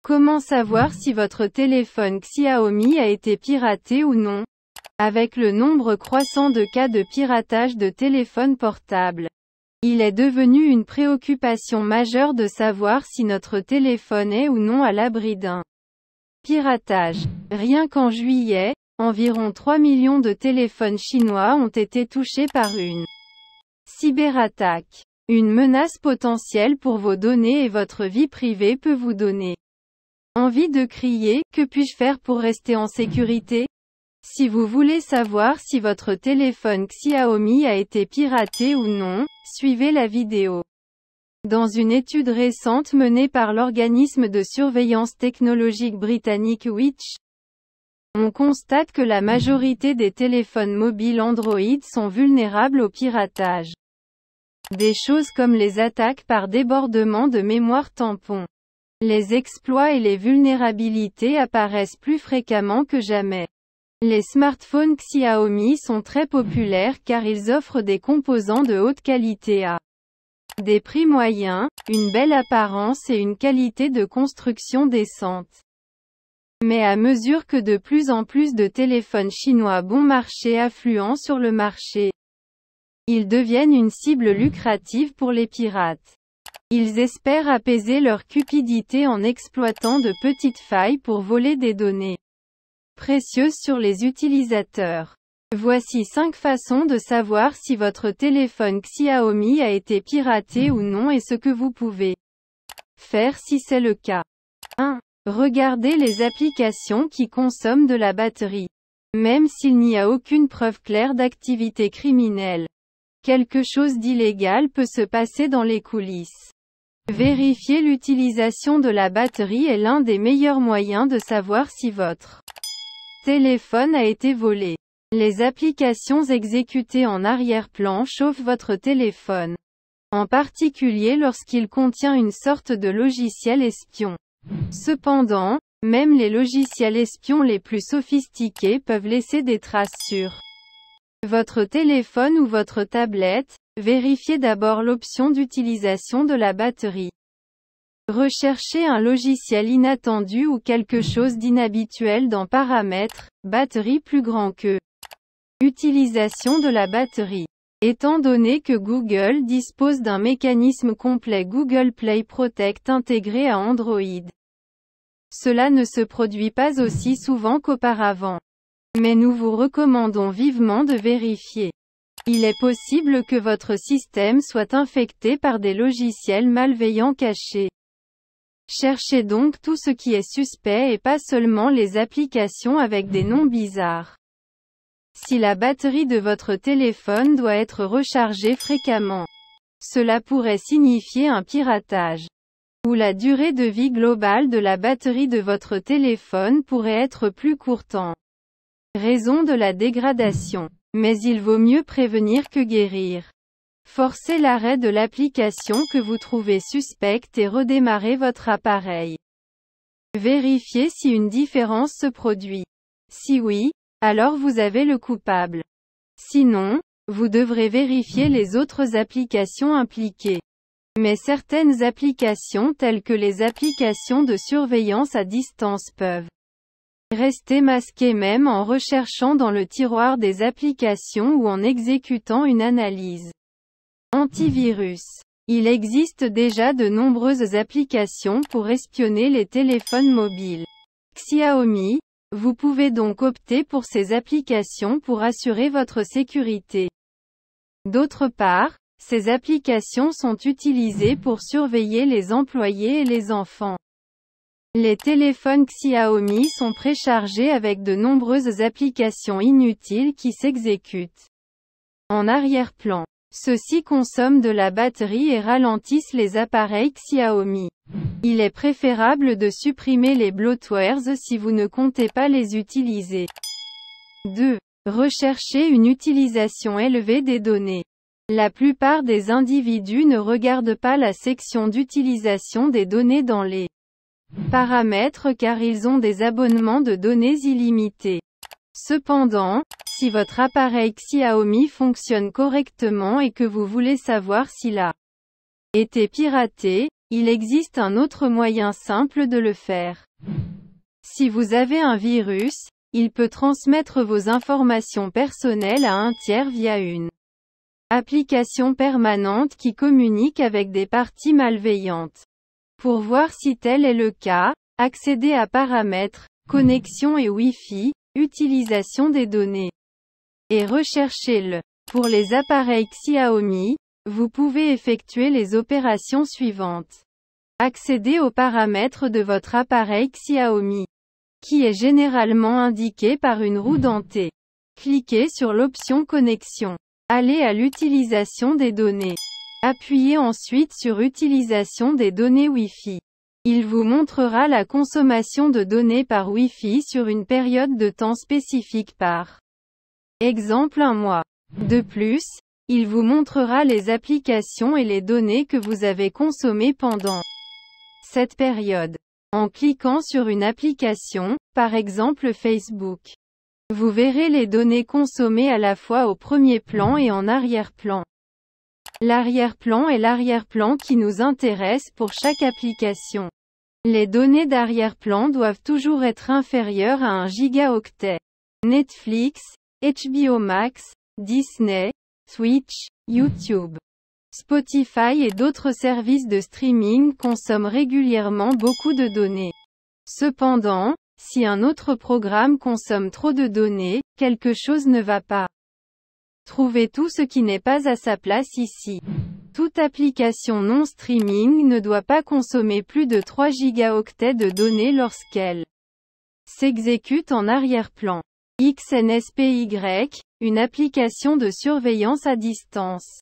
Comment savoir si votre téléphone Xiaomi a été piraté ou non? Avec le nombre croissant de cas de piratage de téléphones portables, il est devenu une préoccupation majeure de savoir si notre téléphone est ou non à l'abri d'un piratage. Rien qu'en juillet, environ 3 millions de téléphones chinois ont été touchés par une cyberattaque. Une menace potentielle pour vos données et votre vie privée peut vous donner envie de crier, que puis-je faire pour rester en sécurité? Si vous voulez savoir si votre téléphone Xiaomi a été piraté ou non, suivez la vidéo. Dans une étude récente menée par l'organisme de surveillance technologique britannique Which, on constate que la majorité des téléphones mobiles Android sont vulnérables au piratage. Des choses comme les attaques par débordement de mémoire tampon. Les exploits et les vulnérabilités apparaissent plus fréquemment que jamais. Les smartphones Xiaomi sont très populaires car ils offrent des composants de haute qualité à des prix moyens, une belle apparence et une qualité de construction décente. Mais à mesure que de plus en plus de téléphones chinois bon marché affluent sur le marché, ils deviennent une cible lucrative pour les pirates. Ils espèrent apaiser leur cupidité en exploitant de petites failles pour voler des données précieuses sur les utilisateurs. Voici 5 façons de savoir si votre téléphone Xiaomi a été piraté ou non et ce que vous pouvez faire si c'est le cas. 1. Regardez les applications qui consomment de la batterie. Même s'il n'y a aucune preuve claire d'activité criminelle, quelque chose d'illégal peut se passer dans les coulisses. Vérifier l'utilisation de la batterie est l'un des meilleurs moyens de savoir si votre téléphone a été volé. Les applications exécutées en arrière-plan chauffent votre téléphone, en particulier lorsqu'il contient une sorte de logiciel espion. Cependant, même les logiciels espions les plus sophistiqués peuvent laisser des traces sur votre téléphone ou votre tablette. Vérifiez d'abord l'option d'utilisation de la batterie. Recherchez un logiciel inattendu ou quelque chose d'inhabituel dans Paramètres, batterie plus grand que. Utilisation de la batterie. Étant donné que Google dispose d'un mécanisme complet Google Play Protect intégré à Android, cela ne se produit pas aussi souvent qu'auparavant. Mais nous vous recommandons vivement de vérifier. Il est possible que votre système soit infecté par des logiciels malveillants cachés. Cherchez donc tout ce qui est suspect et pas seulement les applications avec des noms bizarres. Si la batterie de votre téléphone doit être rechargée fréquemment, cela pourrait signifier un piratage. Ou la durée de vie globale de la batterie de votre téléphone pourrait être plus courte en raison de la dégradation. Mais il vaut mieux prévenir que guérir. Forcez l'arrêt de l'application que vous trouvez suspecte et redémarrez votre appareil. Vérifiez si une différence se produit. Si oui, alors vous avez le coupable. Sinon, vous devrez vérifier les autres applications impliquées. Mais certaines applications telles que les applications de surveillance à distance peuvent rester masquées même en recherchant dans le tiroir des applications ou en exécutant une analyse antivirus. Il existe déjà de nombreuses applications pour espionner les téléphones mobiles Xiaomi. Vous pouvez donc opter pour ces applications pour assurer votre sécurité. D'autre part, ces applications sont utilisées pour surveiller les employés et les enfants. Les téléphones Xiaomi sont préchargés avec de nombreuses applications inutiles qui s'exécutent en arrière-plan. Ceux-ci consomment de la batterie et ralentissent les appareils Xiaomi. Il est préférable de supprimer les bloatwares si vous ne comptez pas les utiliser. 2. Recherchez une utilisation élevée des données. La plupart des individus ne regardent pas la section d'utilisation des données dans les paramètres car ils ont des abonnements de données illimités. Cependant, si votre appareil Xiaomi fonctionne correctement et que vous voulez savoir s'il a été piraté, il existe un autre moyen simple de le faire. Si vous avez un virus, il peut transmettre vos informations personnelles à un tiers via une application permanente qui communique avec des parties malveillantes. Pour voir si tel est le cas, accédez à Paramètres, Connexion et Wi-Fi, Utilisation des données. Et recherchez-le. Pour les appareils Xiaomi, vous pouvez effectuer les opérations suivantes. Accédez aux paramètres de votre appareil Xiaomi, qui est généralement indiqué par une roue dentée. Cliquez sur l'option Connexion. Allez à l'utilisation des données. Appuyez ensuite sur Utilisation des données Wi-Fi. Il vous montrera la consommation de données par Wi-Fi sur une période de temps spécifique par exemple 1 mois. De plus, il vous montrera les applications et les données que vous avez consommées pendant cette période. En cliquant sur une application, par exemple Facebook, vous verrez les données consommées à la fois au premier plan et en arrière-plan. L'arrière-plan est l'arrière-plan qui nous intéresse pour chaque application. Les données d'arrière-plan doivent toujours être inférieures à 1 gigaoctet. Netflix, HBO Max, Disney, Twitch, YouTube, Spotify et d'autres services de streaming consomment régulièrement beaucoup de données. Cependant, si un autre programme consomme trop de données, quelque chose ne va pas. Trouvez tout ce qui n'est pas à sa place ici. Toute application non streaming ne doit pas consommer plus de 3 gigaoctets de données lorsqu'elle s'exécute en arrière-plan. XNSPY, une application de surveillance à distance,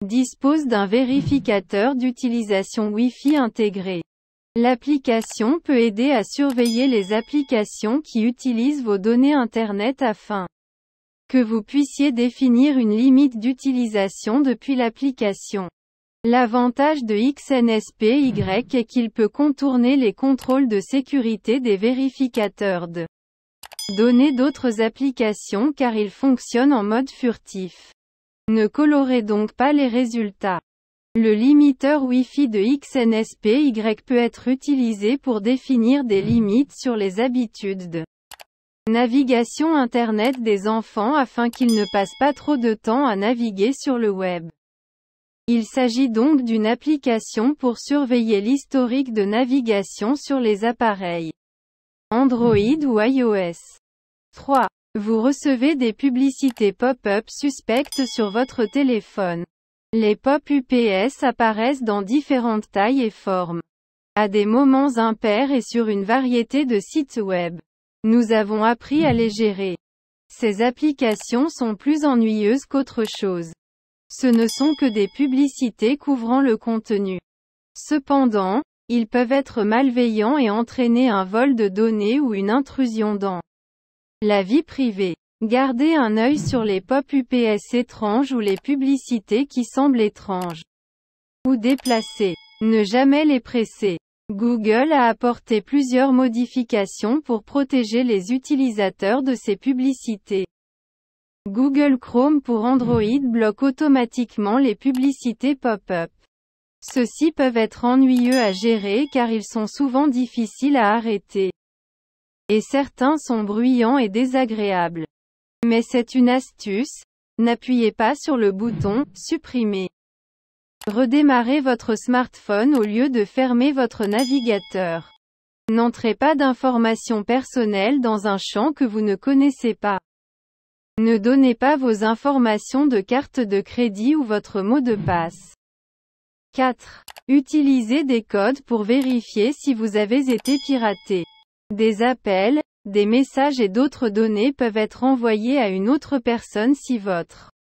dispose d'un vérificateur d'utilisation Wi-Fi intégré. L'application peut aider à surveiller les applications qui utilisent vos données Internet afin que vous puissiez définir une limite d'utilisation depuis l'application. L'avantage de XNSPY est qu'il peut contourner les contrôles de sécurité des vérificateurs de données d'autres applications car il fonctionne en mode furtif. Ne colorez donc pas les résultats. Le limiteur Wi-Fi de XNSPY peut être utilisé pour définir des limites sur les habitudes de navigation Internet des enfants afin qu'ils ne passent pas trop de temps à naviguer sur le web. Il s'agit donc d'une application pour surveiller l'historique de navigation sur les appareils Android ou iOS. 3. Vous recevez des publicités pop-up suspectes sur votre téléphone. Les pop-UPS apparaissent dans différentes tailles et formes, à des moments impairs et sur une variété de sites web. Nous avons appris à les gérer. Ces applications sont plus ennuyeuses qu'autre chose. Ce ne sont que des publicités couvrant le contenu. Cependant, ils peuvent être malveillants et entraîner un vol de données ou une intrusion dans la vie privée. Gardez un œil sur les pop-UPS étranges ou les publicités qui semblent étranges ou déplacées. Ne jamais les presser. Google a apporté plusieurs modifications pour protéger les utilisateurs de ces publicités. Google Chrome pour Android bloque automatiquement les publicités pop-up. Ceux-ci peuvent être ennuyeux à gérer car ils sont souvent difficiles à arrêter. Et certains sont bruyants et désagréables. Mais c'est une astuce, n'appuyez pas sur le bouton « Supprimer ». Redémarrez votre smartphone au lieu de fermer votre navigateur. N'entrez pas d'informations personnelles dans un champ que vous ne connaissez pas. Ne donnez pas vos informations de carte de crédit ou votre mot de passe. 4. Utilisez des codes pour vérifier si vous avez été piraté. Des appels, des messages et d'autres données peuvent être envoyés à une autre personne si votre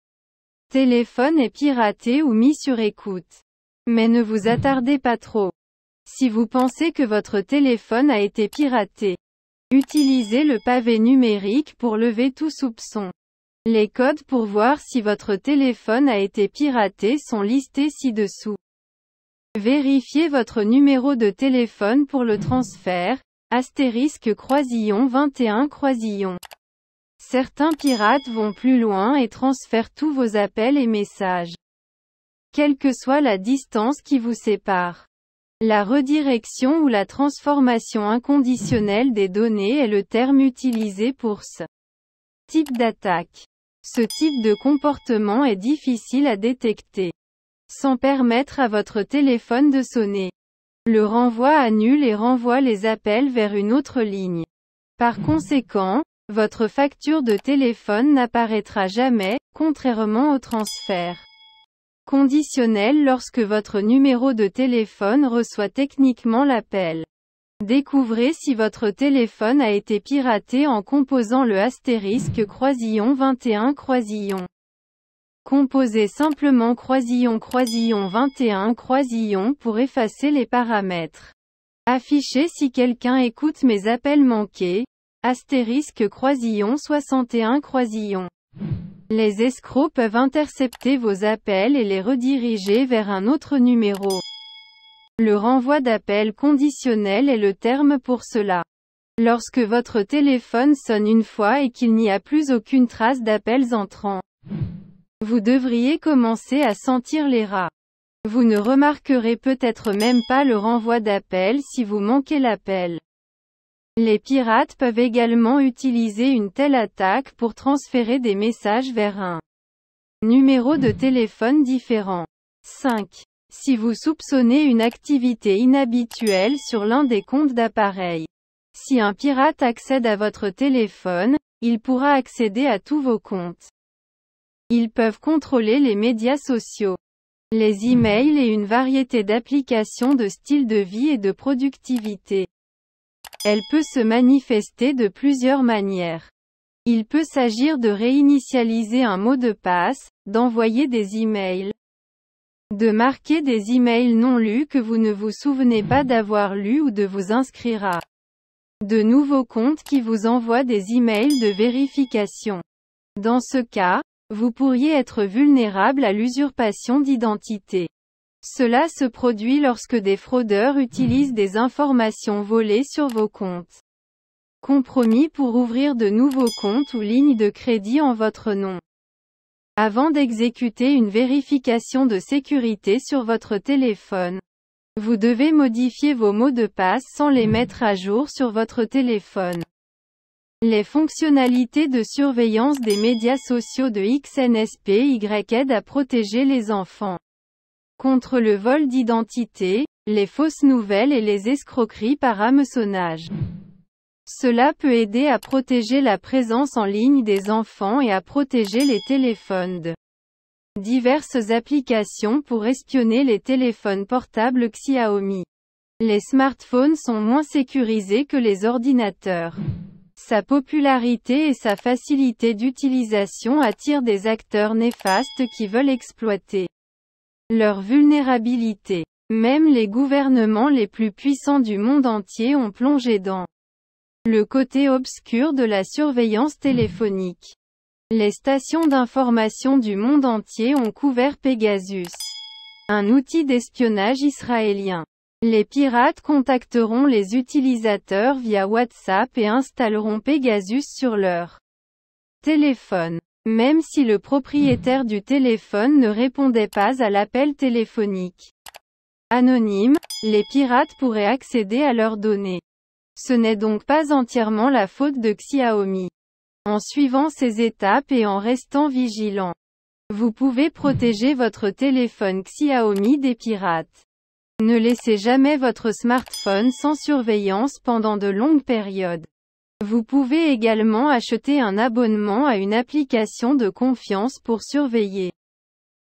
téléphone est piraté ou mis sur écoute. Mais ne vous attardez pas trop. Si vous pensez que votre téléphone a été piraté, utilisez le pavé numérique pour lever tout soupçon. Les codes pour voir si votre téléphone a été piraté sont listés ci-dessous. Vérifiez votre numéro de téléphone pour le transfert, *21*. Certains pirates vont plus loin et transfèrent tous vos appels et messages, quelle que soit la distance qui vous sépare. La redirection ou la transformation inconditionnelle des données est le terme utilisé pour ce type d'attaque. Ce type de comportement est difficile à détecter, sans permettre à votre téléphone de sonner. Le renvoi annule et renvoie les appels vers une autre ligne. Par conséquent, votre facture de téléphone n'apparaîtra jamais, contrairement au transfert conditionnel lorsque votre numéro de téléphone reçoit techniquement l'appel. Découvrez si votre téléphone a été piraté en composant le *21*. Composez simplement *21 pour effacer les paramètres. Affichez si quelqu'un écoute mes appels manqués, *61*. Les escrocs peuvent intercepter vos appels et les rediriger vers un autre numéro. Le renvoi d'appel conditionnel est le terme pour cela. Lorsque votre téléphone sonne une fois et qu'il n'y a plus aucune trace d'appels entrants, vous devriez commencer à sentir les rats. Vous ne remarquerez peut-être même pas le renvoi d'appel si vous manquez l'appel. Les pirates peuvent également utiliser une telle attaque pour transférer des messages vers un numéro de téléphone différent. 5. Si vous soupçonnez une activité inhabituelle sur l'un des comptes d'appareil. Si un pirate accède à votre téléphone, il pourra accéder à tous vos comptes. Ils peuvent contrôler les médias sociaux, les emails et une variété d'applications de style de vie et de productivité. Elle peut se manifester de plusieurs manières. Il peut s'agir de réinitialiser un mot de passe, d'envoyer des emails, de marquer des emails non lus que vous ne vous souvenez pas d'avoir lus ou de vous inscrire à de nouveaux comptes qui vous envoient des emails de vérification. Dans ce cas, vous pourriez être vulnérable à l'usurpation d'identité. Cela se produit lorsque des fraudeurs utilisent des informations volées sur vos comptes. Compromis pour ouvrir de nouveaux comptes ou lignes de crédit en votre nom. Avant d'exécuter une vérification de sécurité sur votre téléphone, vous devez modifier vos mots de passe sans les mettre à jour sur votre téléphone. Les fonctionnalités de surveillance des médias sociaux de XNSPY aident à protéger les enfants contre le vol d'identité, les fausses nouvelles et les escroqueries par hameçonnage. Cela peut aider à protéger la présence en ligne des enfants et à protéger les téléphones de diverses applications pour espionner les téléphones portables Xiaomi. Les smartphones sont moins sécurisés que les ordinateurs. Sa popularité et sa facilité d'utilisation attirent des acteurs néfastes qui veulent exploiter leur vulnérabilité. Même les gouvernements les plus puissants du monde entier ont plongé dans le côté obscur de la surveillance téléphonique. Les stations d'information du monde entier ont couvert Pegasus, un outil d'espionnage israélien. Les pirates contacteront les utilisateurs via WhatsApp et installeront Pegasus sur leur téléphone. Même si le propriétaire du téléphone ne répondait pas à l'appel téléphonique anonyme, les pirates pourraient accéder à leurs données. Ce n'est donc pas entièrement la faute de Xiaomi. En suivant ces étapes et en restant vigilant, vous pouvez protéger votre téléphone Xiaomi des pirates. Ne laissez jamais votre smartphone sans surveillance pendant de longues périodes. Vous pouvez également acheter un abonnement à une application de confiance pour surveiller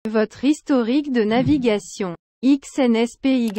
votre historique de navigation. XNSPY